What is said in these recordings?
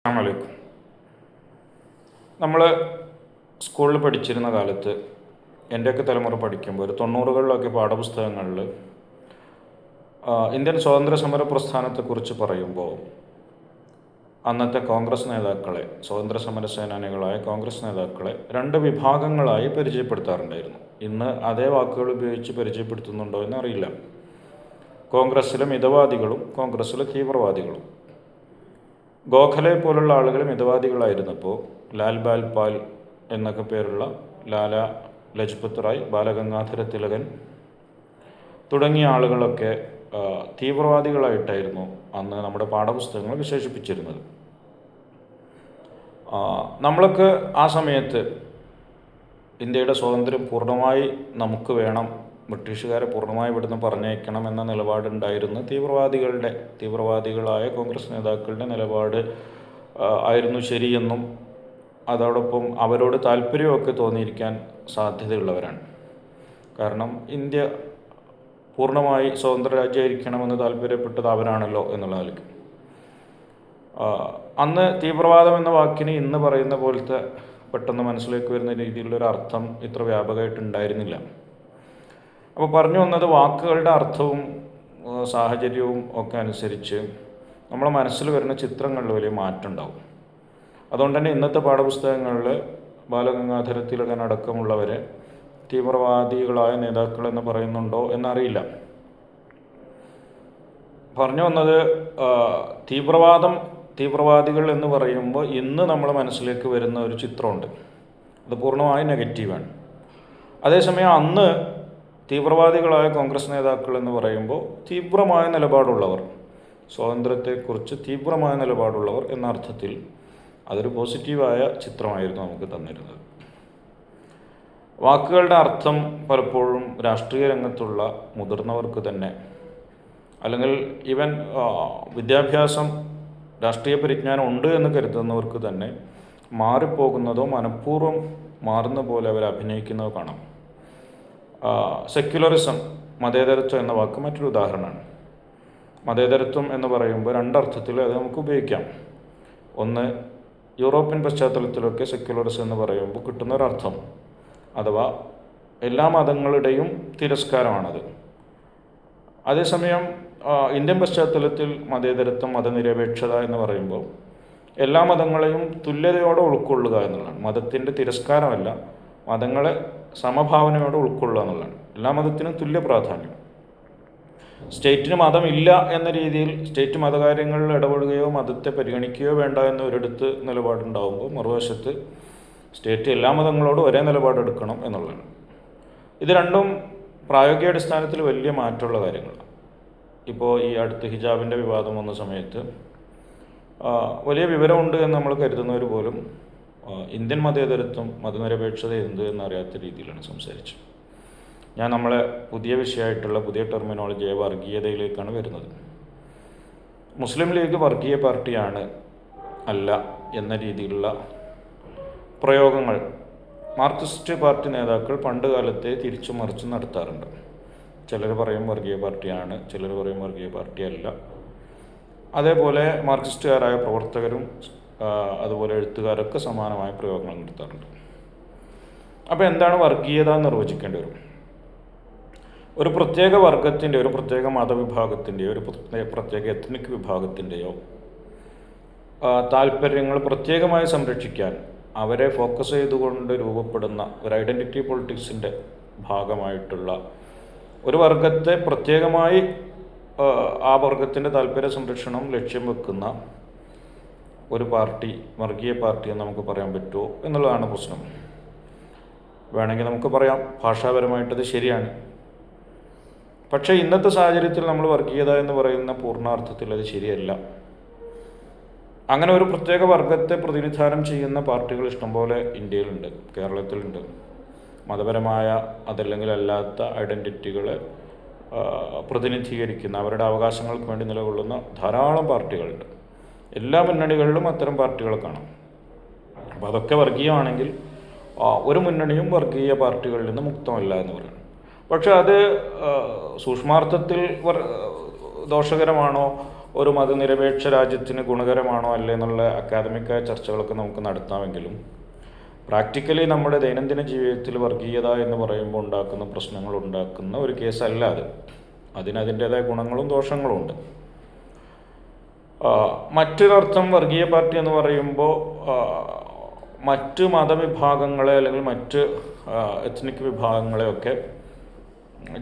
അസ്സലാമു നമ്മൾ സ്കൂളിൽ പഠിച്ചിരുന്ന കാലത്ത് എൻ്റെയൊക്കെ തലമുറ പഠിക്കുമ്പോൾ ഒരു 90കളിലൊക്കെ പാഠപുസ്തകങ്ങളിൽ ഇന്ത്യൻ സ്വാതന്ത്ര്യ സമര പ്രസ്ഥാനത്തെക്കുറിച്ച് പറയുമ്പോൾ അന്നത്തെ കോൺഗ്രസ് നേതാക്കളെ, സ്വാതന്ത്ര്യ സമര സേനാനികളായ കോൺഗ്രസ് നേതാക്കളെ 2 വിഭാഗങ്ങളായി പരിചയപ്പെടുത്താറുണ്ടായിരുന്നു. ഇന്ന് അതേ വാക്കുകൾ ഉപയോഗിച്ച് പരിചയപ്പെടുത്തുന്നുണ്ടോ എന്നറിയില്ല. കോൺഗ്രസ്സിലെ മിതവാദികളും കോൺഗ്രസ്സിലെ തീവ്രവാദികളും. ഗോഖലെ പോലുള്ള ആളുകൾ മിതവാദികളായിരുന്നപ്പോൾ ലാൽ ബാൽ പാൽ എന്നൊക്കെ പേരുള്ള ലാല ലജ്പത് റായ്, ബാലഗംഗാധര തിലകൻ തുടങ്ങിയ ആളുകളൊക്കെ തീവ്രവാദികളായിട്ടായിരുന്നു അന്ന് നമ്മുടെ പാഠപുസ്തകങ്ങൾ വിശേഷിപ്പിച്ചിരുന്നത്. നമ്മളൊക്കെ ആ സമയത്ത് ഇന്ത്യയുടെ സ്വാതന്ത്ര്യം പൂർണ്ണമായി നമുക്ക് വേണം, ബ്രിട്ടീഷുകാരെ പൂർണ്ണമായി ഇവിടുന്ന് പറഞ്ഞേക്കണം എന്ന നിലപാടുണ്ടായിരുന്ന തീവ്രവാദികളായ കോൺഗ്രസ് നേതാക്കളുടെ നിലപാട് ആയിരുന്നു ശരിയെന്നും അതോടൊപ്പം അവരോട് താല്പര്യമൊക്കെ തോന്നിയിരിക്കാൻ സാധ്യതയുള്ളവരാണ്. കാരണം ഇന്ത്യ പൂർണ്ണമായി സ്വതന്ത്ര രാജ്യമായിരിക്കണമെന്ന് താല്പര്യപ്പെട്ടത് അവരാണല്ലോ എന്നുള്ള നിലയ്ക്ക്. അന്ന് തീവ്രവാദം എന്ന വാക്കിന് ഇന്ന് പറയുന്ന പോലത്തെ പെട്ടെന്ന് മനസ്സിലേക്ക് വരുന്ന രീതിയിലുള്ളൊരു അർത്ഥം ഇത്ര വ്യാപകമായിട്ടുണ്ടായിരുന്നില്ല. അപ്പോൾ പറഞ്ഞു വന്നത്, വാക്കുകളുടെ അർത്ഥവും സാഹചര്യവും ഒക്കെ അനുസരിച്ച് നമ്മളെ മനസ്സിൽ വരുന്ന ചിത്രങ്ങളിൽ വലിയ മാറ്റം ഉണ്ടാവും. അതുകൊണ്ട് തന്നെ ഇന്നത്തെ പാഠപുസ്തകങ്ങളിൽ ബാലഗംഗാധര തിലകൻ അടക്കമുള്ളവരെ തീവ്രവാദികളായ നേതാക്കൾ എന്ന് പറയുന്നുണ്ടോ എന്നറിയില്ല. പറഞ്ഞു വന്നത്, തീവ്രവാദികൾ എന്ന് പറയുമ്പോൾ ഇന്ന് നമ്മളെ മനസ്സിലേക്ക് വരുന്ന ഒരു ചിത്രമുണ്ട്, അത് പൂർണ്ണമായും നെഗറ്റീവാണ്. അതേസമയം അന്ന് തീവ്രവാദികളായ കോൺഗ്രസ് നേതാക്കൾ എന്ന് പറയുമ്പോൾ തീവ്രമായ നിലപാടുള്ളവർ, സ്വാതന്ത്ര്യത്തെക്കുറിച്ച് തീവ്രമായ നിലപാടുള്ളവർ എന്ന അർത്ഥത്തിൽ അതൊരു പോസിറ്റീവായ ചിത്രമായിരുന്നു നമുക്ക് തന്നിരുന്നത്. വാക്കുകളുടെ അർത്ഥം പലപ്പോഴും രാഷ്ട്രീയ രംഗത്തുള്ള മുതിർന്നവർക്ക് തന്നെ, അല്ലെങ്കിൽ ഈവൻ വിദ്യാഭ്യാസം, രാഷ്ട്രീയ പരിജ്ഞാനം ഉണ്ട് എന്ന് കരുതുന്നവർക്ക് തന്നെ മാറിപ്പോകുന്നതോ മനഃപൂർവ്വം മാറുന്ന പോലെ അവർ അഭിനയിക്കുന്നതോ കാണാം. സെക്യുലറിസം, മതേതരത്വം എന്ന വാക്ക് മറ്റൊരു ഉദാഹരണമാണ്. മതേതരത്വം എന്ന് പറയുമ്പോൾ 2 അർത്ഥത്തിൽ അത് നമുക്ക് ഉപയോഗിക്കാം. ഒന്ന്, യൂറോപ്യൻ പശ്ചാത്തലത്തിലൊക്കെ സെക്യുലറിസം എന്ന് പറയുമ്പോൾ കിട്ടുന്നൊരർത്ഥം, അഥവാ എല്ലാ മതങ്ങളുടെയും തിരസ്കാരമാണത്. അതേസമയം ഇന്ത്യൻ പശ്ചാത്തലത്തിൽ മതേതരത്വം, മതനിരപേക്ഷത എന്ന് പറയുമ്പോൾ എല്ലാ മതങ്ങളെയും തുല്യതയോടെ ഉൾക്കൊള്ളുക എന്നുള്ളതാണ്. മതത്തിൻ്റെ തിരസ്കാരമല്ല, മതങ്ങളെ സമഭാവനയോടെ ഉൾക്കൊള്ളുക എന്നുള്ളതാണ്. എല്ലാ മതത്തിനും തുല്യ പ്രാധാന്യം. സ്റ്റേറ്റിന് മതമില്ല എന്ന രീതിയിൽ സ്റ്റേറ്റ് മതകാര്യങ്ങളിൽ ഇടപെടുകയോ മതത്തെ പരിഗണിക്കുകയോ വേണ്ട എന്ന് ഒരിടത്ത് നിലപാടുണ്ടാകുമ്പോൾ മറുവശത്ത് സ്റ്റേറ്റ് എല്ലാ മതങ്ങളോടും ഒരേ നിലപാടെടുക്കണം എന്നുള്ളതാണ്. ഇത് രണ്ടും പ്രായോഗികാടിസ്ഥാനത്തിൽ വലിയ മാറ്റമുള്ള കാര്യങ്ങളാണ്. ഇപ്പോൾ ഈ അടുത്ത് ഹിജാബിൻ്റെ വിവാദം വന്ന സമയത്ത് വലിയ വിവരമുണ്ട് എന്ന് നമ്മൾ കരുതുന്നവർ പോലും ഇന്ത്യൻ മതേതരത്വം, മതനിരപേക്ഷത എന്ത് എന്നറിയാത്ത രീതിയിലാണ് സംസാരിച്ചത്. ഞാൻ നമ്മളെ പുതിയ വിഷയമായിട്ടുള്ള പുതിയ ടെർമിനോളജിയെ വർഗീയതയിലേക്കാണ് വരുന്നത്. മുസ്ലിം ലീഗ് വർഗീയ പാർട്ടിയാണ് അല്ല എന്ന രീതിയിലുള്ള പ്രയോഗങ്ങൾ മാർക്സിസ്റ്റ് പാർട്ടി നേതാക്കൾ പണ്ട് കാലത്തെ തിരിച്ചു മറിച്ച് നടത്താറുണ്ട്. ചിലർ പറയും വർഗീയ പാർട്ടിയാണ്, ചിലർ പറയും വർഗീയ പാർട്ടിയല്ല. അതേപോലെ മാർക്സിസ്റ്റുകാരായ പ്രവർത്തകരും അതുപോലെ എഴുത്തുകാരൊക്കെ സമാനമായ പ്രയോഗങ്ങൾ നടത്താറുണ്ട്. അപ്പോൾ എന്താണ് വർഗീയത എന്ന് നിർവചിക്കേണ്ടി വരും. ഒരു പ്രത്യേക വർഗത്തിൻ്റെ, ഒരു പ്രത്യേക മതവിഭാഗത്തിൻ്റെയോ ഒരു പ്രത്യേക എത്നിക് വിഭാഗത്തിൻ്റെയോ താല്പര്യങ്ങൾ പ്രത്യേകമായി സംരക്ഷിക്കാൻ അവരെ ഫോക്കസ് ചെയ്തുകൊണ്ട് രൂപപ്പെടുന്ന ഒരു ഐഡൻറ്റിറ്റി പൊളിറ്റിക്സിൻ്റെ ഭാഗമായിട്ടുള്ള ഒരു വർഗത്തെ പ്രത്യേകമായി ആ വർഗത്തിൻ്റെ താല്പര്യ സംരക്ഷണം ലക്ഷ്യം വെക്കുന്ന ഒരു പാർട്ടി വർഗീയ പാർട്ടി എന്ന് നമുക്ക് പറയാൻ പറ്റുമോ എന്നുള്ളതാണ് പ്രശ്നം. വേണമെങ്കിൽ നമുക്ക് പറയാം ഭാഷാപരമായിട്ടത് ശരിയാണ്. പക്ഷേ ഇന്നത്തെ സാഹചര്യത്തിൽ നമ്മൾ വർഗീയത എന്ന് പറയുന്ന പൂർണ്ണാർത്ഥത്തിൽ അത് ശരിയല്ല. അങ്ങനെ ഒരു പ്രത്യേക വർഗത്തെ പ്രതിനിധാനം ചെയ്യുന്ന പാർട്ടികൾ ഇഷ്ടംപോലെ ഇന്ത്യയിലുണ്ട്, കേരളത്തിലുണ്ട്. മതപരമായ അതല്ലെങ്കിൽ അല്ലാത്ത ഐഡൻറ്റിറ്റികളെ പ്രതിനിധീകരിക്കുന്ന, അവരുടെ അവകാശങ്ങൾക്ക് വേണ്ടി നിലകൊള്ളുന്ന ധാരാളം പാർട്ടികളുണ്ട്. എല്ലാ മുന്നണികളിലും അത്തരം പാർട്ടികളെ കാണാം. അപ്പോൾ അതൊക്കെ വർഗീയമാണെങ്കിൽ ഒരു മുന്നണിയും വർഗീയ പാർട്ടികളിൽ നിന്ന് മുക്തമല്ല എന്ന് പറയുന്നു. പക്ഷെ അത് സൂക്ഷ്മാർത്ഥത്തിൽ ദോഷകരമാണോ ഒരു മതനിരപേക്ഷ രാജ്യത്തിന് ഗുണകരമാണോ അല്ലേ എന്നുള്ള അക്കാദമിക്കായ ചർച്ചകളൊക്കെ നമുക്ക് നടത്താമെങ്കിലും പ്രാക്ടിക്കലി നമ്മുടെ ദൈനംദിന ജീവിതത്തിൽ വർഗീയത എന്ന് പറയുമ്പോൾ ഉണ്ടാക്കുന്ന പ്രശ്നങ്ങൾ ഉണ്ടാക്കുന്ന ഒരു കേസല്ല അത്. അതിനതിൻ്റേതായ ഗുണങ്ങളും ദോഷങ്ങളും ഉണ്ട്. മറ്റൊരർത്ഥം വർഗീയ പാർട്ടി എന്ന് പറയുമ്പോൾ മറ്റ് മതവിഭാഗങ്ങളെ അല്ലെങ്കിൽ മറ്റ് എത്നിക് വിഭാഗങ്ങളെയൊക്കെ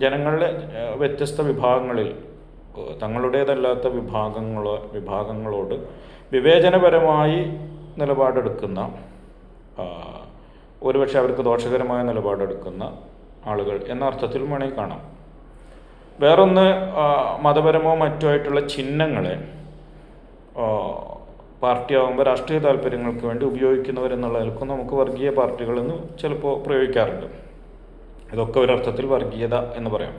ജനങ്ങളുടെ വ്യത്യസ്ത വിഭാഗങ്ങളിൽ തങ്ങളുടേതല്ലാത്ത വിഭാഗങ്ങളോട് വിവേചനപരമായി നിലപാടെടുക്കുന്ന, ഒരുപക്ഷെ അവർക്ക് ദോഷകരമായ നിലപാടെടുക്കുന്ന ആളുകൾ എന്ന അർത്ഥത്തിലും വേണമെങ്കിൽ കാണാം. വേറൊന്ന്, മതപരമോ മറ്റോ ആയിട്ടുള്ള ചിഹ്നങ്ങളെ പാർട്ടിയാവുമ്പോൾ രാഷ്ട്രീയ താല്പര്യങ്ങൾക്ക് വേണ്ടി ഉപയോഗിക്കുന്നവരെന്നുള്ള നിലക്കും നമുക്ക് വർഗീയ പാർട്ടികളെന്ന് ചിലപ്പോൾ പ്രയോഗിക്കാറുണ്ട്. ഇതൊക്കെ ഒരർത്ഥത്തിൽ വർഗീയത എന്ന് പറയാം.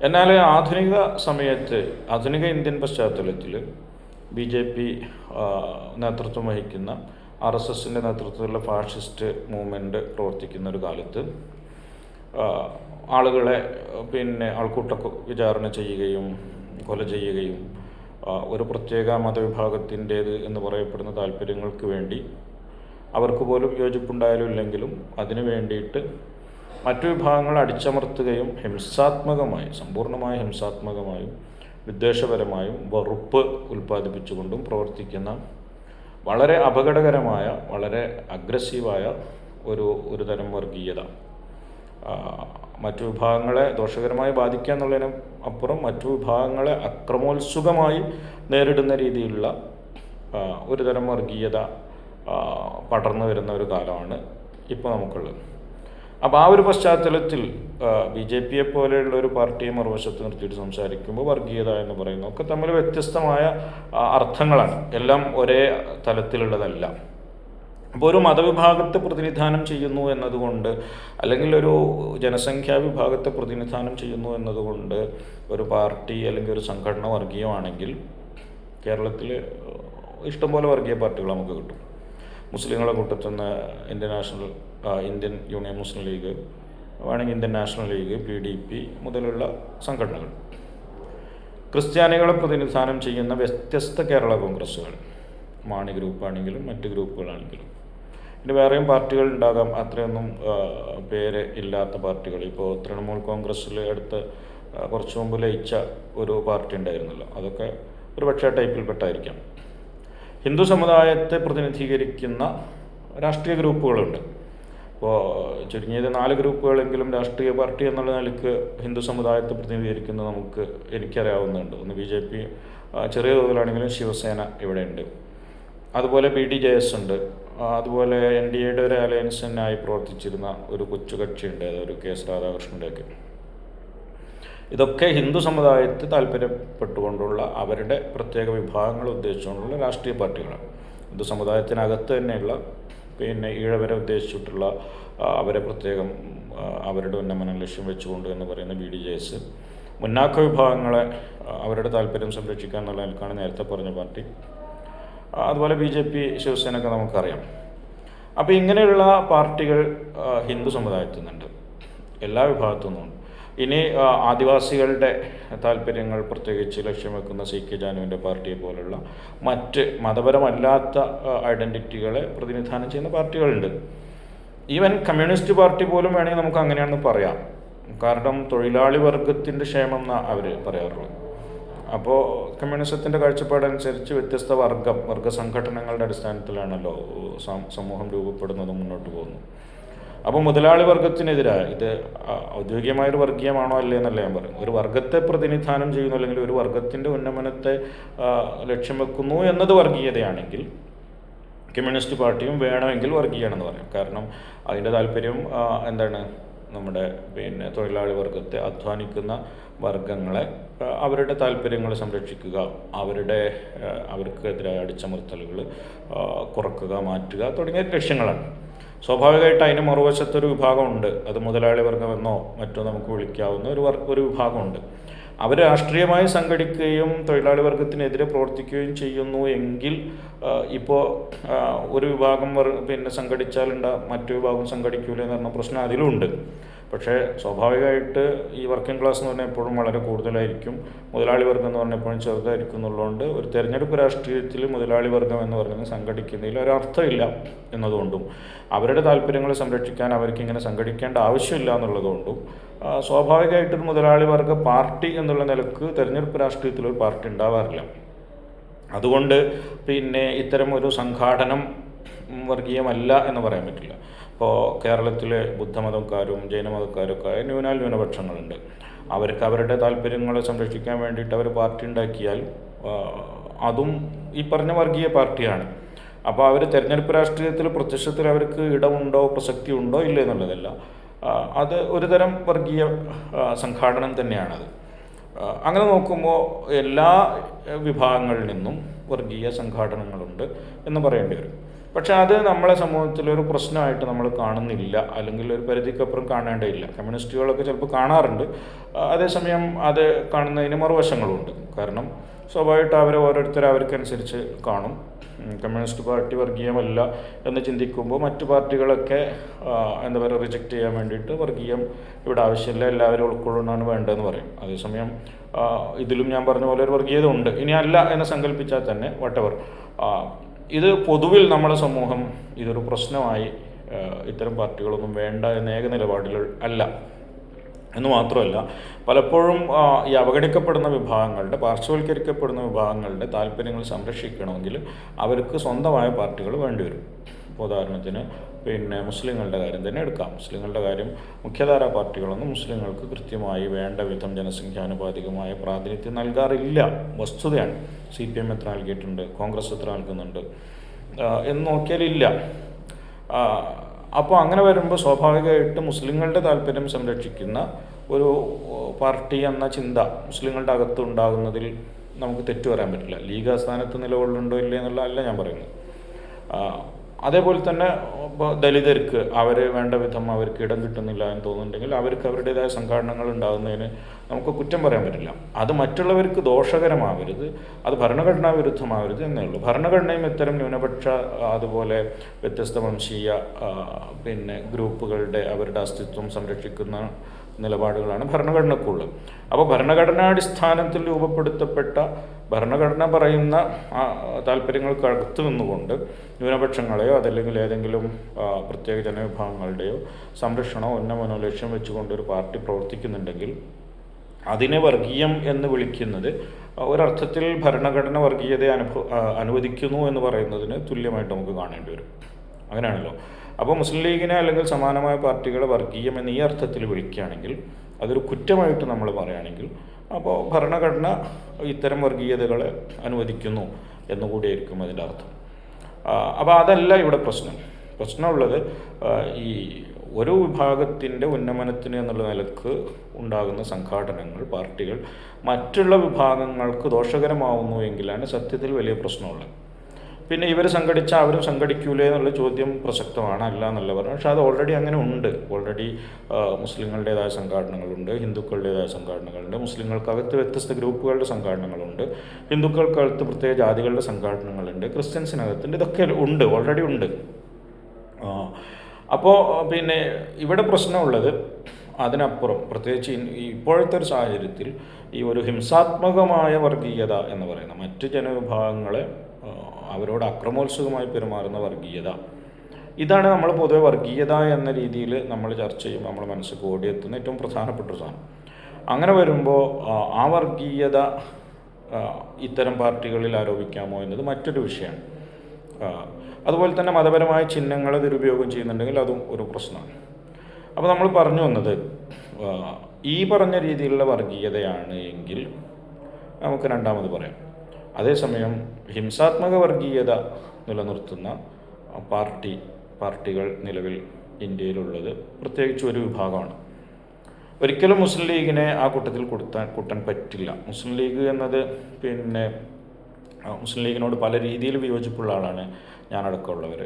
എന്നാൽ ആധുനിക സമയത്ത്, ആധുനിക ഇന്ത്യൻ പശ്ചാത്തലത്തിൽ BJP നേതൃത്വം വഹിക്കുന്ന RSSൻ്റെ നേതൃത്വത്തിലുള്ള ഫാഷിസ്റ്റ് മൂവ്മെൻറ്റ് പ്രവർത്തിക്കുന്ന ഒരു കാലത്ത് ആളുകളെ ആൾക്കൂട്ട വിചാരണ ചെയ്യുകയും കൊല ചെയ്യുകയും ഒരു പ്രത്യേക മതവിഭാഗത്തിൻ്റേത് എന്ന് പറയപ്പെടുന്ന താല്പര്യങ്ങൾക്ക് വേണ്ടി അവർക്ക് പോലും യോജിപ്പുണ്ടായാലും ഇല്ലെങ്കിലും അതിനു വേണ്ടിയിട്ട് മറ്റു വിഭാഗങ്ങളെ അടിച്ചമർത്തുകയും സമ്പൂർണ്ണമായി ഹിംസാത്മകമായും വിദ്വേഷപരമായും വെറുപ്പ് ഉൽപ്പാദിപ്പിച്ചുകൊണ്ടും പ്രവർത്തിക്കുന്ന വളരെ അപകടകരമായ, വളരെ അഗ്രസീവായ ഒരു തരം വർഗീയത മറ്റു വിഭാഗങ്ങളെ ദോഷകരമായി ബാധിക്കുക എന്നുള്ളതിന് അപ്പുറം മറ്റു വിഭാഗങ്ങളെ അക്രമോത്സുകമായി നേരിടുന്ന രീതിയിലുള്ള ഒരു തരം വർഗീയത പടർന്നു വരുന്ന ഒരു കാലമാണ് ഇപ്പോൾ നമുക്കുള്ളത്. അപ്പോൾ ആ ഒരു പശ്ചാത്തലത്തിൽ BJPയെ പോലെയുള്ള ഒരു പാർട്ടിയെ മറുവശത്ത് നിർത്തിയിട്ട് സംസാരിക്കുമ്പോൾ വർഗീയത എന്ന് പറയുന്നതൊക്കെ തമ്മിൽ വ്യത്യസ്തമായ അർത്ഥങ്ങളാണ്, എല്ലാം ഒരേ തലത്തിലുള്ളതല്ല. അപ്പോൾ ഒരു മതവിഭാഗത്തെ പ്രതിനിധാനം ചെയ്യുന്നു എന്നതുകൊണ്ട്, അല്ലെങ്കിൽ ഒരു ജനസംഖ്യാ വിഭാഗത്തെ പ്രതിനിധാനം ചെയ്യുന്നു എന്നതുകൊണ്ട് ഒരു പാർട്ടി അല്ലെങ്കിൽ ഒരു സംഘടന വർഗീയമാണെങ്കിൽ കേരളത്തിൽ ഇഷ്ടംപോലെ വർഗീയ പാർട്ടികൾ നമുക്ക് കിട്ടും. മുസ്ലിങ്ങളെ കൂട്ടത്തുനിന്ന് ഇന്ത്യൻ യൂണിയൻ മുസ്ലിം ലീഗ്, വേണമെങ്കിൽ ഇന്ത്യൻ നാഷണൽ ലീഗ്, PDP മുതലുള്ള സംഘടനകൾ, ക്രിസ്ത്യാനികളെ പ്രതിനിധാനം ചെയ്യുന്ന വ്യത്യസ്ത കേരള കോൺഗ്രസ്സുകൾ, മാണി ഗ്രൂപ്പാണെങ്കിലും മറ്റ് ഗ്രൂപ്പുകളാണെങ്കിലും, ഇനി വേറെയും പാർട്ടികൾ ഉണ്ടാകാം. അത്രയൊന്നും പേര് ഇല്ലാത്ത പാർട്ടികൾ. ഇപ്പോൾ തൃണമൂൽ കോൺഗ്രസ്സിൽ കുറച്ച് മുമ്പ് ലയിച്ച ഒരു പാർട്ടി ഉണ്ടായിരുന്നല്ലോ, അതൊക്കെ ഒരു പക്ഷേ ടൈപ്പിൽപ്പെട്ടായിരിക്കാം. ഹിന്ദു സമുദായത്തെ പ്രതിനിധീകരിക്കുന്ന രാഷ്ട്രീയ ഗ്രൂപ്പുകളുണ്ട്. ഇപ്പോൾ ചുരുങ്ങിയത് 4 ഗ്രൂപ്പുകളെങ്കിലും രാഷ്ട്രീയ പാർട്ടി എന്നുള്ള നിലയ്ക്ക് ഹിന്ദു സമുദായത്തെ പ്രതിനിധീകരിക്കുന്നത് എനിക്കറിയാവുന്നുണ്ട്. ഒന്ന് BJP, ചെറിയ തോതിലാണെങ്കിലും ശിവസേന ഇവിടെയുണ്ട്. അതുപോലെ BDJS ഉണ്ട്. അതുപോലെ NDAയുടെ ഒരു അലയൻസിനായി പ്രവർത്തിച്ചിരുന്ന ഒരു കൊച്ചു കക്ഷിയുണ്ട്, അതൊരു KS രാധാകൃഷ്ണൻ്റെയൊക്കെ. ഇതൊക്കെ ഹിന്ദു സമുദായത്തെ താല്പര്യപ്പെട്ടുകൊണ്ടുള്ള അവരുടെ പ്രത്യേക വിഭാഗങ്ങൾ ഉദ്ദേശിച്ചുകൊണ്ടുള്ള രാഷ്ട്രീയ പാർട്ടികളാണ്. ഹിന്ദു സമുദായത്തിനകത്ത് തന്നെയുള്ള ഈഴവരെ ഉദ്ദേശിച്ചിട്ടുള്ള അവരെ പ്രത്യേകം അവരുടെ ഉന്നമനം ലക്ഷ്യം വെച്ചുകൊണ്ട് എന്ന് പറയുന്ന BDJS, മുന്നാക്ക വിഭാഗങ്ങളെ അവരുടെ താല്പര്യം സംരക്ഷിക്കുക എന്നുള്ള നിലക്കാണ് നേരത്തെ പറഞ്ഞ പാർട്ടി. അതുപോലെ BJP, ശിവസേനയൊക്കെ നമുക്കറിയാം. അപ്പോൾ ഇങ്ങനെയുള്ള പാർട്ടികൾ ഹിന്ദു സമുദായത്തിൽ നിന്നുണ്ട്, എല്ലാ വിഭാഗത്തു നിന്നുണ്ട്. ഇനി ആദിവാസികളുടെ താല്പര്യങ്ങൾ പ്രത്യേകിച്ച് ലക്ഷ്യം വെക്കുന്ന CK ജാനുവിൻ്റെ പാർട്ടിയെ പോലുള്ള മറ്റ് മതപരമല്ലാത്ത ഐഡൻറ്റിറ്റികളെ പ്രതിനിധാനം ചെയ്യുന്ന പാർട്ടികളുണ്ട്. ഈവൻ കമ്മ്യൂണിസ്റ്റ് പാർട്ടി പോലും വേണമെങ്കിൽ നമുക്ക് അങ്ങനെയാണെന്ന് പറയാം. കാരണം തൊഴിലാളി വർഗത്തിൻ്റെ ക്ഷേമം എന്നാണ് അവർ പറയാറുള്ളത്. അപ്പോൾ കമ്മ്യൂണിസത്തിൻ്റെ കാഴ്ചപ്പാടനുസരിച്ച് വ്യത്യസ്ത വർഗ സംഘടനകളുടെ അടിസ്ഥാനത്തിലാണല്ലോ സമൂഹം രൂപപ്പെടുന്നതും മുന്നോട്ട് പോകുന്നത്. അപ്പോൾ മുതലാളി വർഗത്തിനെതിരായ ഇത് ഔദ്യോഗികമായൊരു വർഗീയമാണോ അല്ലേ എന്നല്ല ഞാൻ പറയുന്നത്. ഒരു വർഗത്തെ പ്രതിനിധാനം ചെയ്യുന്നു അല്ലെങ്കിൽ ഒരു വർഗത്തിൻ്റെ ഉന്നമനത്തെ ലക്ഷ്യം വെക്കുന്നു എന്നത് വർഗീയതയാണെങ്കിൽ കമ്മ്യൂണിസ്റ്റ് പാർട്ടിയും വേണമെങ്കിൽ വർഗീയമാണെന്ന് പറയാം. കാരണം അതിൻ്റെ താല്പര്യം എന്താണ്, നമ്മുടെ തൊഴിലാളി വർഗത്തെ, അധ്വാനിക്കുന്ന വർഗങ്ങളെ, അവരുടെ താല്പര്യങ്ങൾ സംരക്ഷിക്കുക, അവർക്കെതിരായ അടിച്ചമർത്തലുകൾ കുറക്കുക, മാറ്റുക തുടങ്ങിയ ലക്ഷ്യങ്ങളാണ്. സ്വാഭാവികമായിട്ട് അതിന് മറുവശത്തൊരു വിഭാഗമുണ്ട്, അത് മുതലാളി വർഗമെന്നോ മറ്റോ നമുക്ക് വിളിക്കാവുന്ന ഒരു വിഭാഗമുണ്ട്. അവർ രാഷ്ട്രീയമായി സംഘടിക്കുകയും തൊഴിലാളി വർഗത്തിനെതിരെ പ്രവർത്തിക്കുകയും ചെയ്യുന്നു എങ്കിൽ ഇപ്പോൾ ഒരു വിഭാഗം സംഘടിച്ചാൽ മറ്റു വിഭാഗം സംഘടിക്കൂല എന്ന് പറഞ്ഞ പ്രശ്നം അതിലുണ്ട്. പക്ഷേ സ്വാഭാവികമായിട്ട് ഈ വർക്കിംഗ് ക്ലാസ് എന്ന് പറഞ്ഞാൽ എപ്പോഴും വളരെ കൂടുതലായിരിക്കും, മുതലാളി വർഗ്ഗം എന്ന് പറഞ്ഞാൽ എപ്പോഴും ചെറുതായിരിക്കും എന്നുള്ളതുകൊണ്ട് ഒരു തെരഞ്ഞെടുപ്പ് രാഷ്ട്രീയത്തിൽ മുതലാളി വർഗ്ഗം എന്ന് പറയുന്നത് സംഘടിക്കുന്നതിൽ ഒരർത്ഥമില്ല എന്നതുകൊണ്ടും അവരുടെ താല്പര്യങ്ങൾ സംരക്ഷിക്കാൻ അവർക്ക് ഇങ്ങനെ സംഘടിക്കേണ്ട ആവശ്യമില്ല എന്നുള്ളതുകൊണ്ടും സ്വാഭാവികമായിട്ടൊരു മുതലാളി വർഗ്ഗ പാർട്ടി എന്നുള്ള നിലക്ക് തെരഞ്ഞെടുപ്പ് രാഷ്ട്രീയത്തിലൊരു പാർട്ടി ഉണ്ടാവാറില്ല. അതുകൊണ്ട് പിന്നെ ഇത്തരം ഒരു സംഘാടനം വർഗീയമല്ല എന്ന് പറയാൻ പറ്റില്ല. ഇപ്പോൾ കേരളത്തിലെ ബുദ്ധമതക്കാരും ജൈനമതക്കാരൊക്കെ ന്യൂനപക്ഷങ്ങളുണ്ട്. അവർക്ക് അവരുടെ താല്പര്യങ്ങളെ സംരക്ഷിക്കാൻ വേണ്ടിയിട്ട് അവർ പാർട്ടി ഉണ്ടാക്കിയാൽ അതും ഈ പറഞ്ഞ വർഗീയ പാർട്ടിയാണ്. അപ്പോൾ അവർ തെരഞ്ഞെടുപ്പ് രാഷ്ട്രീയത്തിൽ പ്രത്യക്ഷത്തിൽ അവർക്ക് ഇടമുണ്ടോ പ്രസക്തി ഉണ്ടോ ഇല്ല എന്നുള്ളതല്ല, അത് ഒരു തരം വർഗീയ സംഘാടനം തന്നെയാണത്. അങ്ങനെ നോക്കുമ്പോൾ എല്ലാ വിഭാഗങ്ങളിൽ നിന്നും വർഗീയ സംഘാടനങ്ങളുണ്ട് എന്ന് പറയേണ്ടി വരും. പക്ഷെ അത് നമ്മളെ സമൂഹത്തിലൊരു പ്രശ്നമായിട്ട് നമ്മൾ കാണുന്നില്ല, അല്ലെങ്കിൽ ഒരു പരിധിക്കപ്പുറം കാണേണ്ടതില്ല. കമ്മ്യൂണിസ്റ്റുകളൊക്കെ ചിലപ്പോൾ കാണാറുണ്ട്, അതേസമയം അത് കാണുന്നതിന് മറുവശങ്ങളുണ്ട്. കാരണം സ്വാഭാവികമായിട്ട് അവർ ഓരോരുത്തർ അവർക്കനുസരിച്ച് കാണും. കമ്മ്യൂണിസ്റ്റ് പാർട്ടി വർഗീയമല്ല എന്ന് ചിന്തിക്കുമ്പോൾ മറ്റു പാർട്ടികളൊക്കെ എന്താ പറയുക റിജക്റ്റ് ചെയ്യാൻ വേണ്ടിയിട്ട് വർഗീയം ഇവിടെ ആവശ്യമില്ല, എല്ലാവരും ഉൾക്കൊള്ളാനാണ് വേണ്ടതെന്ന് പറയും. അതേസമയം ഇതിലും ഞാൻ പറഞ്ഞ പോലെ ഒരു വർഗീയത ഉണ്ട്. ഇനി അല്ല എന്ന് സങ്കല്പിച്ചാൽ തന്നെ വട്ടവർ ഇത് പൊതുവിൽ നമ്മുടെ സമൂഹം ഇതൊരു പ്രശ്നമായി ഇത്തരം പാർട്ടികളൊന്നും വേണ്ട എന്ന ഏക നിലപാടിൽ അല്ല എന്ന് മാത്രമല്ല, പലപ്പോഴും ഈ അവഗണിക്കപ്പെടുന്ന വിഭാഗങ്ങളുടെ, പാർശ്വവൽക്കരിക്കപ്പെടുന്ന വിഭാഗങ്ങളുടെ താല്പര്യങ്ങൾ സംരക്ഷിക്കണമെങ്കിൽ അവർക്ക് സ്വന്തമായ പാർട്ടികൾ വേണ്ടിവരും. ഉദാഹരണത്തിന് പിന്നെ മുസ്ലിങ്ങളുടെ കാര്യം തന്നെ എടുക്കാം. മുസ്ലിങ്ങളുടെ കാര്യം മുഖ്യധാരാ പാർട്ടികളൊന്നും മുസ്ലിങ്ങൾക്ക് കൃത്യമായി വേണ്ട വിധം ജനസംഖ്യാനുപാതികമായ പ്രാതിനിധ്യം നൽകാറില്ല, വസ്തുതയാണ്. CPM എത്ര നൽകിയിട്ടുണ്ട്, കോൺഗ്രസ് എത്ര നൽകുന്നുണ്ട് എന്ന് നോക്കിയാലില്ല. അപ്പോൾ അങ്ങനെ വരുമ്പോൾ സ്വാഭാവികമായിട്ട് മുസ്ലിങ്ങളുടെ താല്പര്യം സംരക്ഷിക്കുന്ന ഒരു പാർട്ടി എന്ന ചിന്ത മുസ്ലിങ്ങളുടെ അകത്ത് ഉണ്ടാകുന്നതിൽ നമുക്ക് തെറ്റു പറയാൻ പറ്റില്ല. ലീഗ് ആസ്ഥാനത്ത് നിലകൊള്ളുന്നുണ്ടോ ഇല്ലേ എന്നുള്ളതല്ല ഞാൻ പറയുന്നത്. അതേപോലെ തന്നെ ഇപ്പോൾ ദലിതർക്ക് അവർ വേണ്ട വിധം അവർക്ക് ഇടം കിട്ടുന്നില്ല എന്ന് തോന്നുന്നുണ്ടെങ്കിൽ അവർക്ക് അവരുടേതായ സംഘടനകൾ ഉണ്ടാകുന്നതിന് നമുക്ക് കുറ്റം പറയാൻ പറ്റില്ല. അത് മറ്റുള്ളവർക്ക് ദോഷകരമാവരുത്, അത് ഭരണഘടനാ വിരുദ്ധമാവരുത് എന്നേ ഉള്ളൂ. ഭരണഘടനയും ഇത്തരം ന്യൂനപക്ഷ അതുപോലെ വ്യത്യസ്ത വംശീയ പിന്നെ ഗ്രൂപ്പുകളുടെ അവരുടെ അസ്തിത്വം സംരക്ഷിക്കുന്ന നിലപാടുകളാണ് ഭരണഘടനക്കുള്ളത്. അപ്പോൾ ഭരണഘടനാടിസ്ഥാനത്തിൽ രൂപപ്പെടുത്തപ്പെട്ട ഭരണഘടന പറയുന്ന താല്പര്യങ്ങൾക്കകത്ത് നിന്നുകൊണ്ട് ന്യൂനപക്ഷങ്ങളെയോ അതല്ലെങ്കിൽ ഏതെങ്കിലും പ്രത്യേക ജനവിഭാഗങ്ങളുടെയോ സംരക്ഷണമോ ഉന്നമനോ ലക്ഷ്യം വെച്ചുകൊണ്ട് ഒരു പാർട്ടി പ്രവർത്തിക്കുന്നുണ്ടെങ്കിൽ അതിനെ വർഗീയം എന്ന് വിളിക്കുന്നത് ഒരർത്ഥത്തിൽ ഭരണഘടന വർഗീയതയെ അനുവദിക്കുന്നു എന്ന് പറയുന്നതിന് തുല്യമായിട്ട് നമുക്ക് കാണേണ്ടി വരും. അങ്ങനെയാണല്ലോ. അപ്പോൾ മുസ്ലിം ലീഗിനെ അല്ലെങ്കിൽ സമാനമായ പാർട്ടികളെ വർഗീയം എന്ന് ഈ അർത്ഥത്തിൽ വിളിക്കുകയാണെങ്കിൽ, അതൊരു കുറ്റമായിട്ട് നമ്മൾ പറയുകയാണെങ്കിൽ, അപ്പോൾ ഭരണഘടന ഇത്തരം വർഗീയതകളെ അനുവദിക്കുന്നു എന്നുകൂടിയായിരിക്കും അതിൻ്റെ അർത്ഥം. അപ്പോൾ അതല്ല ഇവിടെ പ്രശ്നമുള്ളത് ഈ ഒരു വിഭാഗത്തിൻ്റെ ഉന്നമനത്തിന് എന്നുള്ള നിലക്ക് ഉണ്ടാകുന്ന സംഘാടനങ്ങൾ, പാർട്ടികൾ മറ്റുള്ള വിഭാഗങ്ങൾക്ക് ദോഷകരമാവുന്നു എങ്കിലാണ് സത്യത്തിൽ വലിയ പ്രശ്നമുള്ളത്. പിന്നെ ഇവർ സംഘടിച്ചാൽ അവരും സംഘടിക്കൂലേ എന്നുള്ള ചോദ്യം പ്രസക്തമാണ്, അല്ല എന്നല്ല പറഞ്ഞു. പക്ഷേ അത് ഓൾറെഡി അങ്ങനെ ഉണ്ട്. ഓൾറെഡി മുസ്ലിങ്ങളുടേതായ സംഘടനകളുണ്ട്, ഹിന്ദുക്കളുടേതായ സംഘടനകളുണ്ട്, മുസ്ലിങ്ങൾക്കകത്ത് വ്യത്യസ്ത ഗ്രൂപ്പുകളുടെ സംഘടനകളുണ്ട്, ഹിന്ദുക്കൾക്കകത്ത് പ്രത്യേക ജാതികളുടെ സംഘടനകളുണ്ട്, ക്രിസ്ത്യൻസിനകത്തുണ്ട്, ഇതൊക്കെ ഉണ്ട്, ഓൾറെഡി ഉണ്ട്. അപ്പോൾ പിന്നെ ഇവിടെ പ്രശ്നമുള്ളത് അതിനപ്പുറം, പ്രത്യേകിച്ച് ഇപ്പോഴത്തെ ഒരു സാഹചര്യത്തിൽ ഈ ഒരു ഹിംസാത്മകമായ വർഗീയത എന്ന് പറയുന്ന മറ്റ് ജനവിഭാഗങ്ങളെ അവരോട് അക്രമോത്സുകമായി പെരുമാറുന്ന വർഗീയത, ഇതാണ് നമ്മൾ പൊതുവെ വർഗീയത എന്ന രീതിയിൽ നമ്മൾ ചർച്ച ചെയ്യുമ്പോൾ നമ്മൾ മനസ്സിൽ ഓടിയെത്തുന്ന ഏറ്റവും പ്രധാനപ്പെട്ട ഒരു സാധനം. അങ്ങനെ വരുമ്പോൾ ആ വർഗീയത ഇത്തരം പാർട്ടികളിൽ ആരോപിക്കാമോ എന്നത് മറ്റൊരു വിഷയമാണ്. അതുപോലെ തന്നെ മതപരമായ ചിഹ്നങ്ങളെ ദുരുപയോഗം ചെയ്യുന്നുണ്ടെങ്കിൽ അതും ഒരു പ്രശ്നമാണ്. അപ്പോൾ നമ്മൾ പറഞ്ഞു വന്നത് ഈ പറഞ്ഞ രീതിയിലുള്ള വർഗീയതയാണ് എങ്കിൽ നമുക്ക് രണ്ടാമത് പറയാം. അതേസമയം ഹിംസാത്മക വർഗീയത നിലനിർത്തുന്ന പാർട്ടികൾ നിലവിൽ ഇന്ത്യയിലുള്ളത് പ്രത്യേകിച്ച് ഒരു വിഭാഗമാണ്. ഒരിക്കലും മുസ്ലിം ലീഗിനെ ആ കൂട്ടത്തിൽ കൂട്ടാൻ പറ്റില്ല. മുസ്ലിം ലീഗ് എന്നത് പിന്നെ മുസ്ലിം ലീഗിനോട് പല രീതിയിൽ വിയോജിപ്പുള്ള ആളാണ് ഞാനടക്കമുള്ളവർ.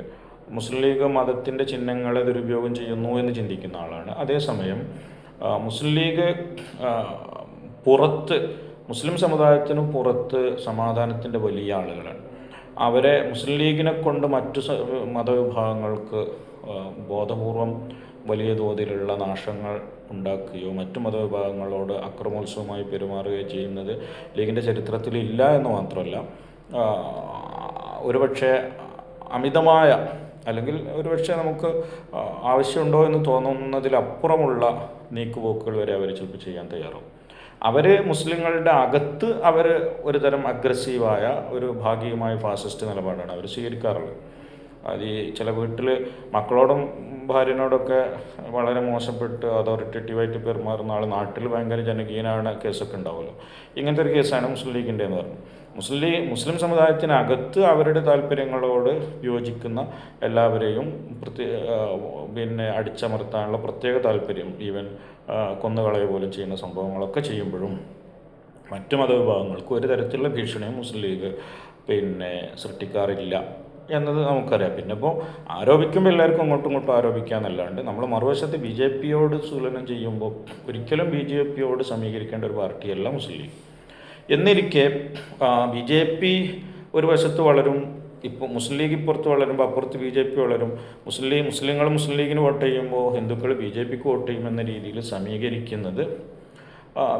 മുസ്ലിം ലീഗ് മതത്തിൻ്റെ ചിഹ്നങ്ങളെ ദുരുപയോഗം ചെയ്യുന്നു എന്ന് ചിന്തിക്കുന്ന ആളാണ്. അതേസമയം മുസ്ലിം ലീഗ് പുറത്ത്, മുസ്ലിം സമുദായത്തിന് പുറത്ത് സമാധാനത്തിൻ്റെ വലിയ ആളുകളാണ്. അവരെ മുസ്ലിം ലീഗിനെ കൊണ്ട് മറ്റു മതവിഭാഗങ്ങൾക്ക് ബോധപൂർവം വലിയ തോതിലുള്ള നാശങ്ങൾ ഉണ്ടാക്കുകയോ മറ്റു മതവിഭാഗങ്ങളോട് അക്രമോത്സവമായി പെരുമാറുകയോ ചെയ്യുന്നത് ലീഗിൻ്റെ ചരിത്രത്തിൽ ഇല്ല എന്ന് മാത്രമല്ല, ഒരുപക്ഷെ അമിതമായ അല്ലെങ്കിൽ ഒരുപക്ഷെ നമുക്ക് ആവശ്യമുണ്ടോ എന്ന് തോന്നുന്നതിലപ്പുറമുള്ള നീക്കുപോക്കുകൾ വരെ അവർ ചിലപ്പോൾ ചെയ്യാൻ തയ്യാറാവും. അവർ മുസ്ലിങ്ങളുടെ അകത്ത് അവർ ഒരു തരം അഗ്രസീവായ ഒരു ഭാഗികമായ ഫാസിസ്റ്റ് നിലപാടാണ് അവർ സ്വീകരിക്കാറുള്ളത്. അത് ഈ ചില വീട്ടിൽ മക്കളോടും ഭാര്യനോടൊക്കെ വളരെ മോശപ്പെട്ട് അതോറിറ്റേറ്റീവായിട്ട് പെരുമാറുന്ന ആൾ നാട്ടിൽ ഭയങ്കര ജനകീയനാണ് കേസൊക്കെ ഉണ്ടാവുമല്ലോ. ഇങ്ങനത്തെ ഒരു കേസാണ് മുസ്ലിം ലീഗിൻ്റെ എന്ന് പറഞ്ഞു. മുസ്ലിം സമുദായത്തിനകത്ത് അവരുടെ താല്പര്യങ്ങളോട് യോജിക്കുന്ന എല്ലാവരെയും പിന്നെ അടിച്ചമർത്താനുള്ള പ്രത്യേക താല്പര്യം, ഈവൻ കൊന്നുകളയ പോലും ചെയ്യുന്ന സംഭവങ്ങളൊക്കെ ചെയ്യുമ്പോഴും മറ്റു മതവിഭാഗങ്ങൾക്ക് ഒരു തരത്തിലുള്ള ഭീഷണിയും മുസ്ലിം ലീഗ് സൃഷ്ടിക്കാറില്ല എന്നത് നമുക്കറിയാം. പിന്നെ ഇപ്പോൾ ആരോപിക്കുമ്പോൾ എല്ലാവർക്കും അങ്ങോട്ടും ഇങ്ങോട്ടും ആരോപിക്കാമെന്നല്ലാണ്ട് നമ്മൾ മറുവശത്ത് ബി ജെ പിയോട് തുലനം ചെയ്യുമ്പോൾ ഒരിക്കലും ബി ജെ പിയോട് സമീകരിക്കേണ്ട ഒരു പാർട്ടിയല്ല മുസ്ലിം ലീഗ്. എന്നിരിക്കെ ബി ജെ പി ഒരു വശത്ത് വളരും, ഇപ്പോൾ മുസ്ലിം ലീഗ് ഇപ്പുറത്ത് വളരുമ്പോൾ അപ്പുറത്ത് ബി ജെ പി വളരും. മുസ്ലിങ്ങൾ മുസ്ലിം ലീഗിന് വോട്ട് ചെയ്യുമ്പോൾ ഹിന്ദുക്കൾ ബി ജെ പിക്ക് വോട്ട് ചെയ്യുമെന്ന രീതിയിൽ സമീകരിക്കുന്നത്